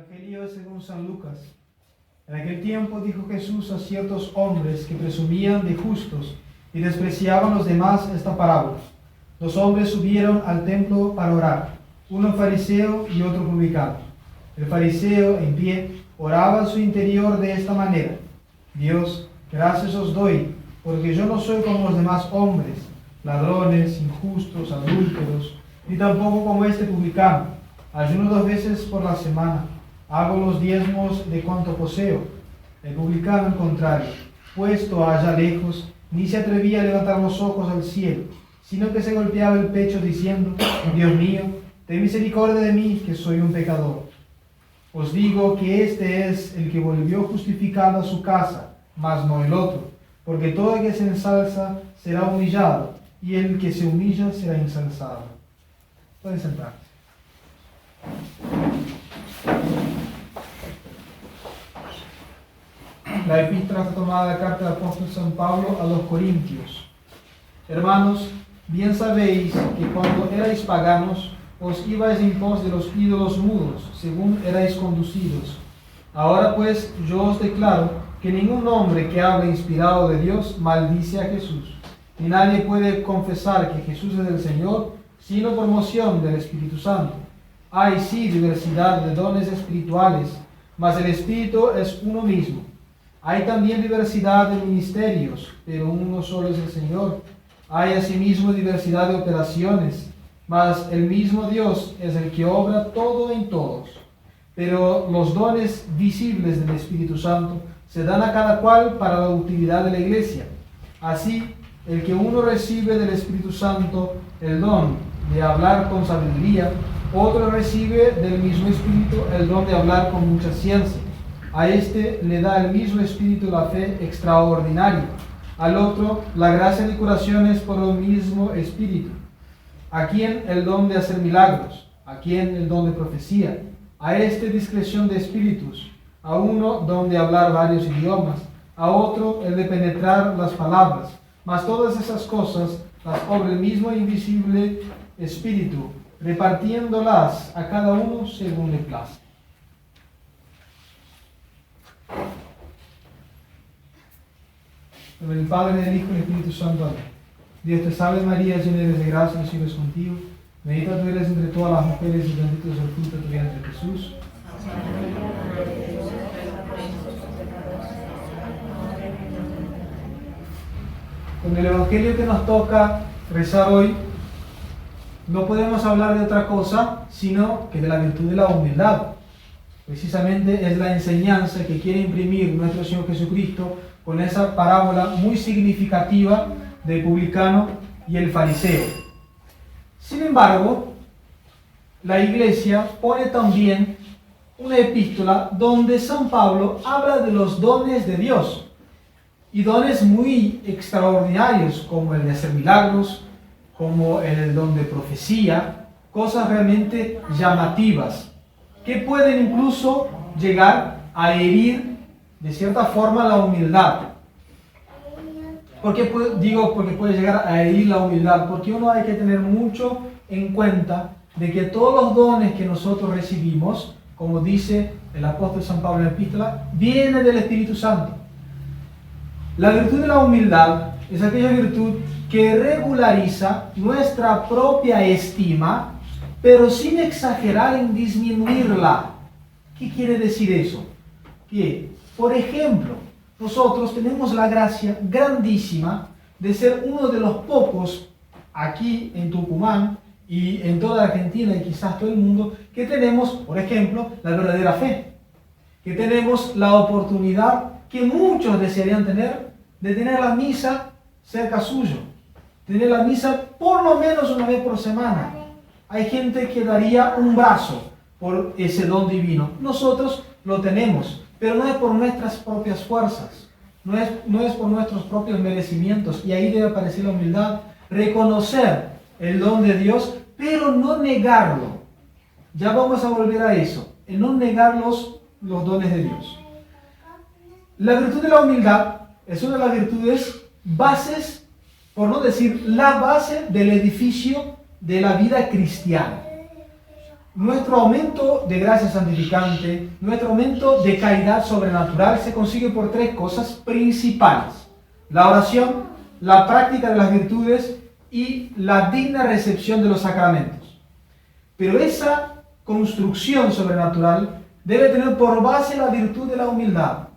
Evangelio según San Lucas. En aquel tiempo dijo Jesús a ciertos hombres que presumían de justos y despreciaban los demás esta parábola. Dos hombres subieron al templo para orar, uno fariseo y otro publicano. El fariseo, en pie, oraba en su interior de esta manera: Dios, gracias os doy, porque yo no soy como los demás hombres, ladrones, injustos, adúlteros, ni tampoco como este publicano. Ayuno 2 veces por la semana, hago los diezmos de cuanto poseo. El publicano, al contrario, puesto allá lejos, ni se atrevía a levantar los ojos al cielo, sino que se golpeaba el pecho diciendo: Dios mío, ten misericordia de mí, que soy un pecador. Os digo que este es el que volvió justificado a su casa, mas no el otro, porque todo el que se ensalza será humillado, y el que se humilla será ensalzado. Pueden sentarse. La epístola está tomada de la carta del apóstol San Pablo a los Corintios. Hermanos, bien sabéis que cuando erais paganos, os ibais en pos de los ídolos mudos, según erais conducidos. Ahora pues yo os declaro que ningún hombre que hable inspirado de Dios maldice a Jesús, ni nadie puede confesar que Jesús es el Señor, sino por moción del Espíritu Santo. Hay sí diversidad de dones espirituales, mas el Espíritu es uno mismo. Hay también diversidad de ministerios, pero uno solo es el Señor. Hay asimismo diversidad de operaciones, mas el mismo Dios es el que obra todo en todos. Pero los dones visibles del Espíritu Santo se dan a cada cual para la utilidad de la Iglesia. Así, el que uno recibe del Espíritu Santo el don de hablar con sabiduría, otro recibe del mismo Espíritu el don de hablar con mucha ciencia. A este le da el mismo Espíritu la fe extraordinaria, al otro la gracia de curaciones por el mismo Espíritu, a quien el don de hacer milagros, a quien el don de profecía, a este discreción de espíritus, a uno don de hablar varios idiomas, a otro el de penetrar las palabras. Mas todas esas cosas las obra el mismo invisible Espíritu, repartiéndolas a cada uno según le place. En el Padre, del Hijo y del Espíritu Santo. Amén. Dios te salve María, llena eres de gracia, el Señor es contigo. Bendita tú eres entre todas las mujeres y bendito es el fruto de tu vientre, Jesús. Con el Evangelio que nos toca rezar hoy, no podemos hablar de otra cosa sino que de la virtud de la humildad. Precisamente es la enseñanza que quiere imprimir nuestro Señor Jesucristo con esa parábola muy significativa del publicano y el fariseo. Sin embargo, la Iglesia pone también una epístola donde San Pablo habla de los dones de Dios, y dones muy extraordinarios como el de hacer milagros, como el don de profecía, cosas realmente llamativas, que pueden incluso llegar a herir de cierta forma la humildad. ¿Por qué digo porque puede llegar a herir la humildad? Porque uno hay que tener mucho en cuenta de que todos los dones que nosotros recibimos, como dice el apóstol San Pablo en la epístola, vienen del Espíritu Santo. La virtud de la humildad es aquella virtud que regulariza nuestra propia estima, pero sin exagerar en disminuirla. ¿Qué quiere decir eso? Que, por ejemplo, nosotros tenemos la gracia grandísima de ser uno de los pocos aquí en Tucumán y en toda Argentina y quizás todo el mundo que tenemos, por ejemplo, la verdadera fe, que tenemos la oportunidad que muchos desearían tener de tener la misa cerca suyo, tener la misa por lo menos una vez por semana. Hay gente que daría un brazo por ese don divino. Nosotros lo tenemos, pero no es por nuestras propias fuerzas, no es por nuestros propios merecimientos, y ahí debe aparecer la humildad, reconocer el don de Dios, pero no negarlo. Ya vamos a volver a eso, en no negar los dones de Dios. La virtud de la humildad es una de las virtudes bases, por no decir la base del edificio de la vida cristiana. nuestro aumento de gracia santificante, nuestro aumento de caridad sobrenatural se consigue por tres cosas principales: la oración, la práctica de las virtudes y la digna recepción de los sacramentos. Pero esa construcción sobrenatural debe tener por base la virtud de la humildad,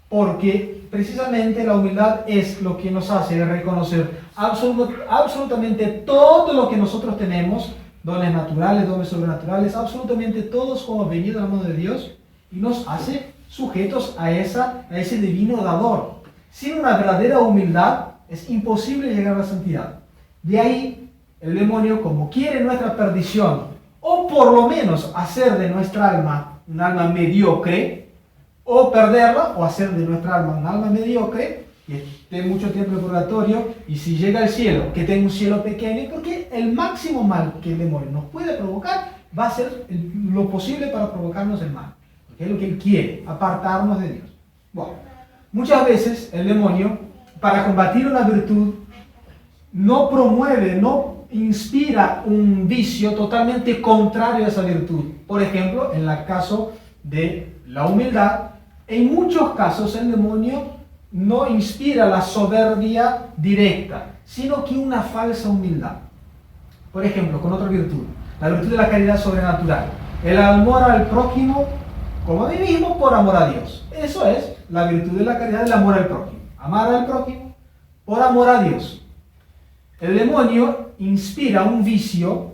porque precisamente la humildad es lo que nos hace reconocer absolutamente todo lo que nosotros tenemos, dones naturales, dones sobrenaturales, absolutamente todos como venido de la mano de Dios, y nos hace sujetos a ese divino dador. Sin una verdadera humildad es imposible llegar a la santidad. De ahí el demonio, como quiere nuestra perdición, o por lo menos hacer de nuestra alma un alma mediocre, o perderla, o hacer de nuestra alma un alma mediocre, que esté mucho tiempo en el purgatorio, y si llega al cielo, que tenga un cielo pequeño, porque el máximo mal que el demonio nos puede provocar va a ser lo posible para provocarnos el mal, porque es lo que él quiere, apartarnos de Dios. Bueno, muchas veces el demonio, para combatir una virtud, no promueve, no inspira un vicio totalmente contrario a esa virtud. Por ejemplo, en el caso de la humildad, en muchos casos el demonio no inspira la soberbia directa, sino que una falsa humildad. Por ejemplo, con otra virtud, la virtud de la caridad sobrenatural, el amor al prójimo como a mí mismo por amor a Dios. Eso es la virtud de la caridad, del amor al prójimo. Amar al prójimo por amor a Dios. El demonio inspira un vicio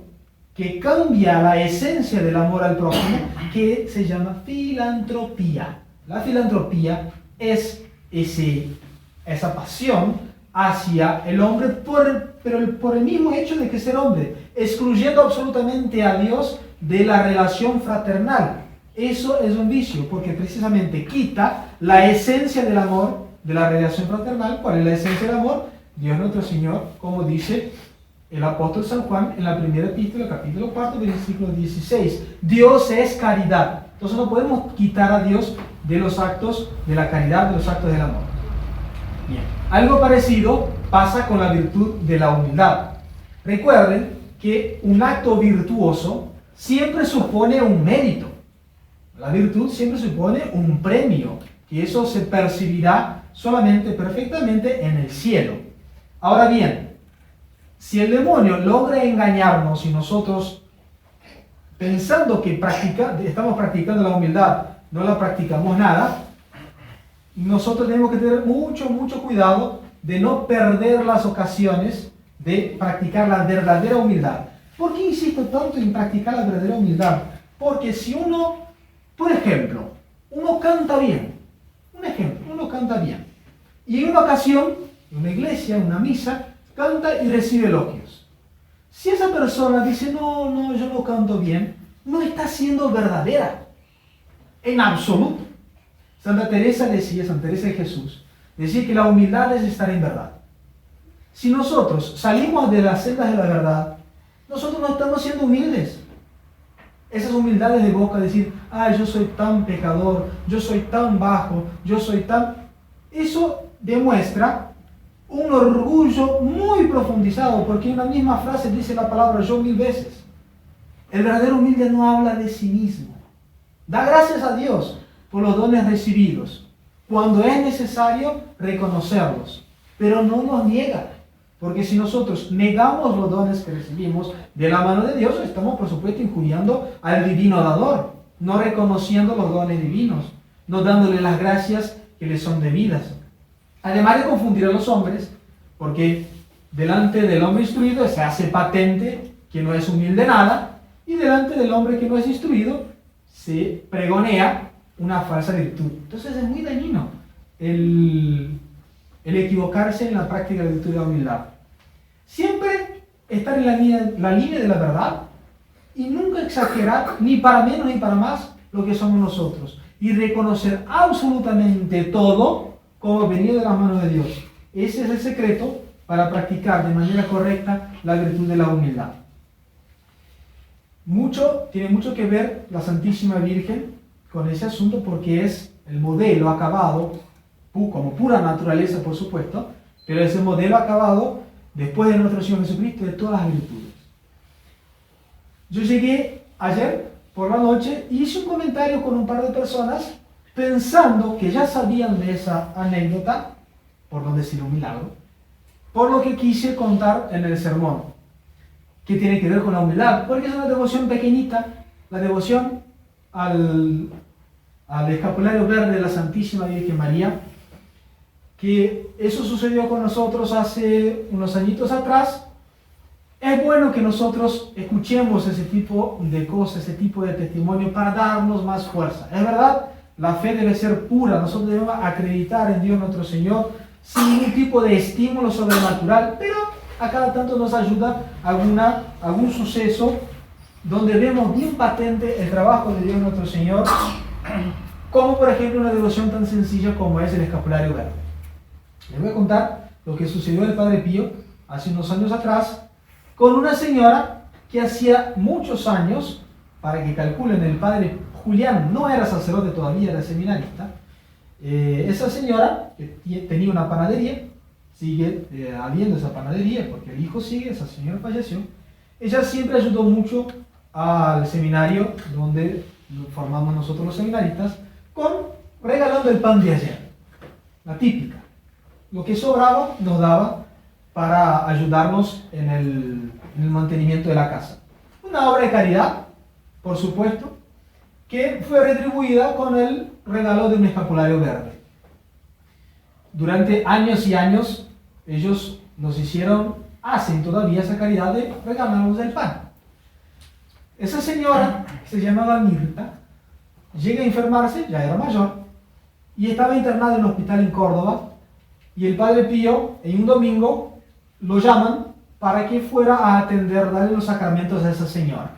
que cambia la esencia del amor al prójimo, que se llama filantropía. La filantropía es esa pasión hacia el hombre, pero por el mismo hecho de que ser hombre, excluyendo absolutamente a Dios de la relación fraternal. Eso es un vicio, porque precisamente quita la esencia del amor, de la relación fraternal. ¿Cuál es la esencia del amor? Dios nuestro Señor, como dice el apóstol San Juan en la primera epístola, capítulo 4, versículo 16. Dios es caridad. Entonces no podemos quitar a Dios de los actos de la caridad, de los actos del amor. Bien. Algo parecido pasa con la virtud de la humildad. Recuerden que un acto virtuoso siempre supone un mérito. La virtud siempre supone un premio, que eso se percibirá solamente perfectamente en el cielo. Ahora bien, si el demonio logra engañarnos y nosotros, pensando que estamos practicando la humildad, no la practicamos nada, nosotros tenemos que tener mucho cuidado de no perder las ocasiones de practicar la verdadera humildad. ¿Por qué insisto tanto en practicar la verdadera humildad? Porque si uno, por ejemplo, uno canta bien, uno canta bien, y en una ocasión, en una iglesia, en una misa, canta y recibe elogios. Si esa persona dice, no, yo no canto bien, no está siendo verdadera, en absoluto. Santa Teresa de Jesús, decía que la humildad es estar en verdad. Si nosotros salimos de las sendas de la verdad, nosotros no estamos siendo humildes. Esas humildades de boca, decir, yo soy tan pecador, yo soy tan bajo, eso demuestra un orgullo muy profundizado, porque en una misma frase dice la palabra yo 1000 veces. El verdadero humilde no habla de sí mismo. Da gracias a Dios por los dones recibidos, cuando es necesario reconocerlos, pero no nos niega, porque si nosotros negamos los dones que recibimos de la mano de Dios, estamos por supuesto injuriando al divino dador, no reconociendo los dones divinos, no dándole las gracias que le son debidas. Además de confundir a los hombres, porque delante del hombre instruido se hace patente que no es humilde nada, y delante del hombre que no es instruido se pregonea una falsa virtud. Entonces es muy dañino el equivocarse en la práctica de la virtud de la humildad. Siempre estar en la línea de la verdad y nunca exagerar, ni para menos ni para más, lo que somos nosotros. Y reconocer absolutamente todo como venido de las manos de Dios. Ese es el secreto para practicar de manera correcta la virtud de la humildad. Tiene mucho que ver la Santísima Virgen con ese asunto, porque es el modelo acabado, como pura naturaleza por supuesto, pero es el modelo acabado después de nuestro Señor Jesucristo de todas las virtudes. Yo llegué ayer por la noche hice un comentario con un par de personas pensando que ya sabían de esa anécdota, por no decir un milagro, por lo que quise contar en el sermón, que tiene que ver con la humildad, porque es una devoción pequeñita, la devoción al escapulario verde de la Santísima Virgen María, que eso sucedió con nosotros hace unos añitos atrás. Es bueno que nosotros escuchemos ese tipo de cosas, ese tipo de testimonio para darnos más fuerza. Es verdad, la fe debe ser pura, nosotros debemos acreditar en Dios nuestro Señor sin ningún tipo de estímulo sobrenatural, pero a cada tanto nos ayuda algún suceso donde vemos bien patente el trabajo de Dios nuestro Señor, como por ejemplo una devoción tan sencilla como es el escapulario verde. Les voy a contar lo que sucedió al Padre Pío hace unos años atrás con una señora que hacía muchos años, para que calculen, el Padre Julián no era sacerdote todavía, era seminarista. Esa señora que tenía una panadería, sigue habiendo esa panadería porque el hijo sigue, esa señora falleció. Ella siempre ayudó mucho al seminario donde formamos nosotros los seminaristas, regalando el pan de ayer, la típica. Lo que sobraba nos daba para ayudarnos en el mantenimiento de la casa. Una obra de caridad, por supuesto, que fue retribuida con el regalo de un escapulario verde. Durante años y años, ellos hacen todavía esa caridad de regalarnos el pan. Esa señora, que se llamaba Mirta, llega a enfermarse, ya era mayor, y estaba internada en un hospital en Córdoba, y el Padre Pío, en un domingo, lo llaman para que fuera a atender, darle los sacramentos a esa señora.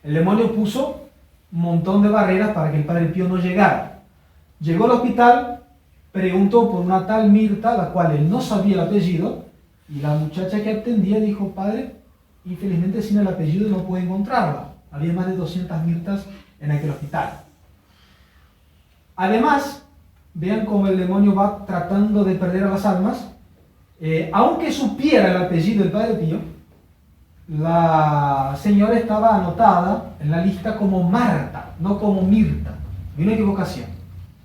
El demonio puso un montón de barreras para que el Padre Pío no llegara. Llegó al hospital, preguntó por una tal Mirta, la cual él no sabía el apellido, y la muchacha que atendía dijo: padre, infelizmente sin el apellido no puede encontrarla. Había más de 200 Mirtas en aquel hospital. Además, vean cómo el demonio va tratando de perder a las almas. Aunque supiera el apellido del Padre Pío, la señora estaba anotada en la lista como Marta, no como Mirta. Y una equivocación.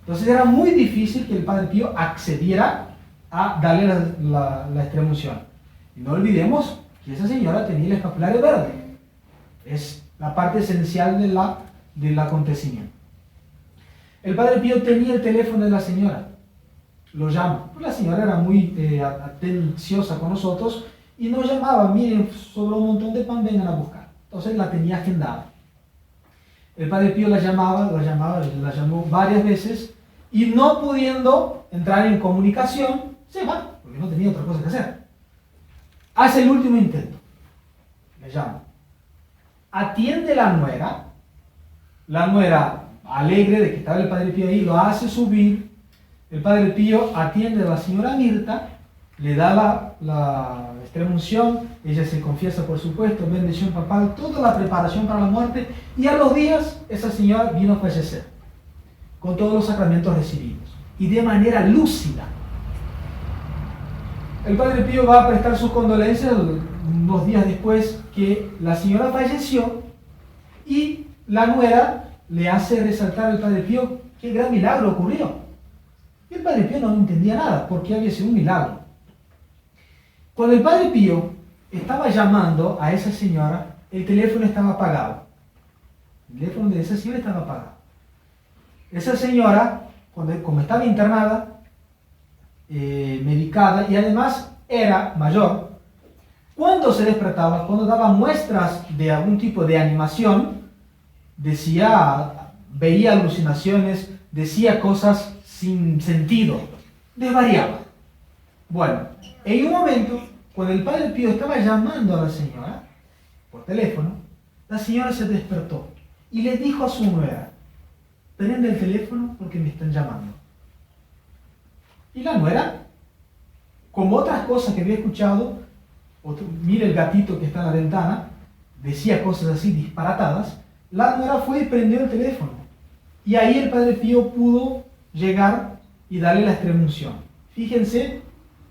Entonces era muy difícil que el Padre Pío accediera a darle la extremunción. Y no olvidemos que esa señora tenía el escapulario verde. Es la parte esencial del acontecimiento. El Padre Pío tenía el teléfono de la señora. Lo llama. La señora era muy atenciosa con nosotros y nos llamaba: miren, sobró un montón de pan, vengan a buscar. Entonces la tenía agendada. El Padre Pío la llamó varias veces y no pudiendo entrar en comunicación, se va, porque no tenía otra cosa que hacer. Hace el último intento. Le llama. Atiende la nuera alegre de que estaba el Padre Pío ahí, lo hace subir. El Padre Pío atiende a la señora Mirta, le da la extremunción, ella se confiesa, por supuesto, bendición papal, toda la preparación para la muerte, y a los días esa señora vino a fallecer, con todos los sacramentos recibidos, y de manera lúcida. El Padre Pío va a prestar sus condolencias unos días después que la señora falleció, y la nuera le hace resaltar al Padre Pío qué gran milagro ocurrió. Y el Padre Pío no entendía nada, porque había sido un milagro. Cuando el Padre Pío estaba llamando a esa señora, el teléfono estaba apagado. El teléfono de esa señora estaba apagado. Esa señora, como estaba internada, medicada, y además era mayor, cuando se despertaba, cuando daba muestras de algún tipo de animación, veía alucinaciones, decía cosas sin sentido, desvariaba. Bueno, en un momento, cuando el Padre Pío estaba llamando a la señora por teléfono, la señora se despertó y le dijo a su nuera: prende el teléfono porque me están llamando. Y la nuera, como otras cosas que había escuchado, mira el gatito que está en la ventana, decía cosas así disparatadas, la nuera fue y prendió el teléfono. Y ahí el Padre Pío pudo llegar y darle la extremunción. Fíjense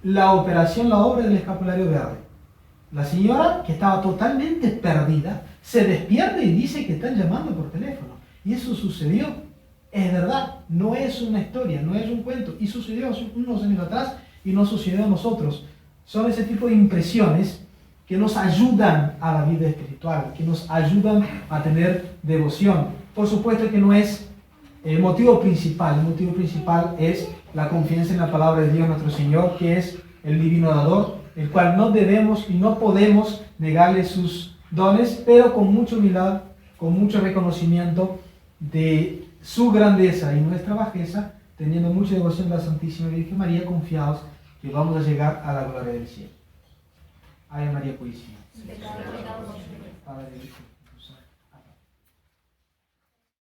la obra del escapulario verde. La señora, que estaba totalmente perdida, se despierta y dice que están llamando por teléfono. Y eso sucedió. Es verdad, no es una historia, no es un cuento. Y sucedió hace unos años atrás y nos sucedió a nosotros. Son ese tipo de impresiones que nos ayudan a la vida espiritual, que nos ayudan a tener devoción. Por supuesto que no es el motivo principal es la confianza en la palabra de Dios nuestro Señor, que es el divino dador, el cual no debemos y no podemos negarle sus dones, pero con mucha humildad, con mucho reconocimiento de su grandeza y nuestra bajeza, teniendo mucha devoción a la Santísima Virgen María, confiados que vamos a llegar a la gloria del cielo. Ave María Purísima. Padre,